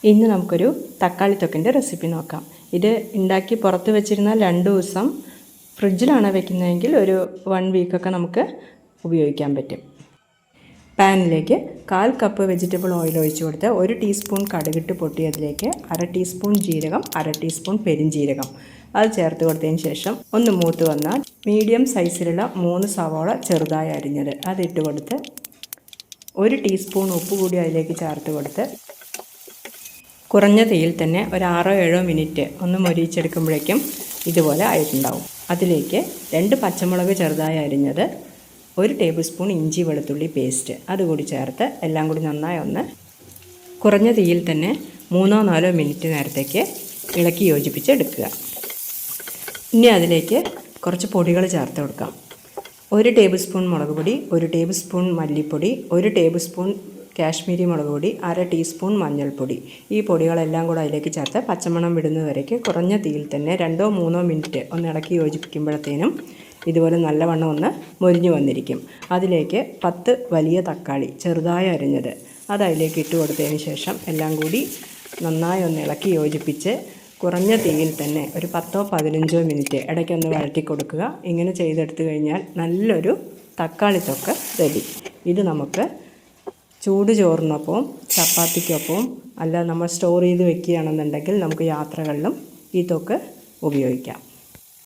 ഇന്ന് നമുക്കൊരു തക്കാളി തൊക്കിൻ്റെ റെസിപ്പി നോക്കാം. ഇത് ഉണ്ടാക്കി പുറത്ത് വെച്ചിരുന്നാൽ 2 ദിവസം, ഫ്രിഡ്ജിലാണ് വെക്കുന്നതെങ്കിൽ ഒരു 1 വീക്കൊക്കെ നമുക്ക് ഉപയോഗിക്കാൻ പറ്റും. പാനിലേക്ക് 1/4 കപ്പ് വെജിറ്റബിൾ ഓയിൽ ഒഴിച്ച് കൊടുത്ത് 1 ടീസ്പൂൺ കടുകിട്ട് പൊട്ടിയതിലേക്ക് 1/2 ടീസ്പൂൺ ജീരകം, 1/2 ടീസ്പൂൺ പെരിഞ്ജീരകം അത് ചേർത്ത് കൊടുത്തതിന് ശേഷം ഒന്ന് മൂത്ത് വന്നാൽ മീഡിയം സൈസിലുള്ള 3 സവാള ചെറുതായി അരിഞ്ഞത് അതിട്ട് കൊടുത്ത് 1 ടീസ്പൂൺ ഉപ്പ് കൂടി അതിലേക്ക് ചേർത്ത് കൊടുത്ത് കുറഞ്ഞ തീയിൽ തന്നെ ഒരു 6-7 മിനിറ്റ് ഒന്ന് മൊരിയിച്ചെടുക്കുമ്പോഴേക്കും ഇതുപോലെ ആയിട്ടുണ്ടാവും. അതിലേക്ക് 2 പച്ചമുളക് ചെറുതായി അരിഞ്ഞത്, 1 ടേബിൾ സ്പൂൺ ഇഞ്ചി വെളുത്തുള്ളി പേസ്റ്റ് അതുകൂടി ചേർത്ത് എല്ലാം കൂടി നന്നായി ഒന്ന് കുറഞ്ഞ തീയിൽ തന്നെ 3-4 മിനിറ്റ് നേരത്തേക്ക് ഇളക്കി യോജിപ്പിച്ചെടുക്കുക. ഇനി അതിലേക്ക് കുറച്ച് പൊടികൾ ചേർത്ത് കൊടുക്കാം. 1 ടേബിൾ സ്പൂൺ മുളക് പൊടി, 1 ടേബിൾ സ്പൂൺ മല്ലിപ്പൊടി, 1 ടേബിൾ സ്പൂൺ കാശ്മീരി മുളക് പൊടി, 1/2 ടീസ്പൂൺ മഞ്ഞൾപ്പൊടി. ഈ പൊടികളെല്ലാം കൂടെ അതിലേക്ക് ചേർത്ത് പച്ചമണം വിടുന്നതുവരേക്ക് കുറഞ്ഞ തീയിൽ തന്നെ 2-3 മിനിറ്റ് ഒന്ന് ഇളക്കി യോജിപ്പിക്കുമ്പോഴത്തേനും ഇതുപോലെ നല്ലവണ്ണം ഒന്ന് മൊരിഞ്ഞു വന്നിരിക്കും. അതിലേക്ക് 10 വലിയ തക്കാളി ചെറുതായി അരിഞ്ഞത് അത് അതിലേക്ക് ഇട്ട് കൊടുത്തതിന് ശേഷം എല്ലാം കൂടി നന്നായി ഒന്ന് ഇളക്കി യോജിപ്പിച്ച് കുറഞ്ഞ തീയിൽ തന്നെ ഒരു 10-15 മിനിറ്റ് ഇടയ്ക്കൊന്ന് വഴറ്റി കൊടുക്കുക. ഇങ്ങനെ ചെയ്തെടുത്തു കഴിഞ്ഞാൽ നല്ലൊരു തക്കാളി തൊക്ക് റെഡി. ഇത് നമുക്ക് ചൂട് ചോറിനൊപ്പവും ചപ്പാത്തിക്കൊപ്പവും അല്ല നമ്മൾ സ്റ്റോർ ചെയ്ത് വെക്കുകയാണെന്നുണ്ടെങ്കിൽ നമുക്ക് യാത്രകളിലും ഈ തൊക്ക് ഉപയോഗിക്കാം.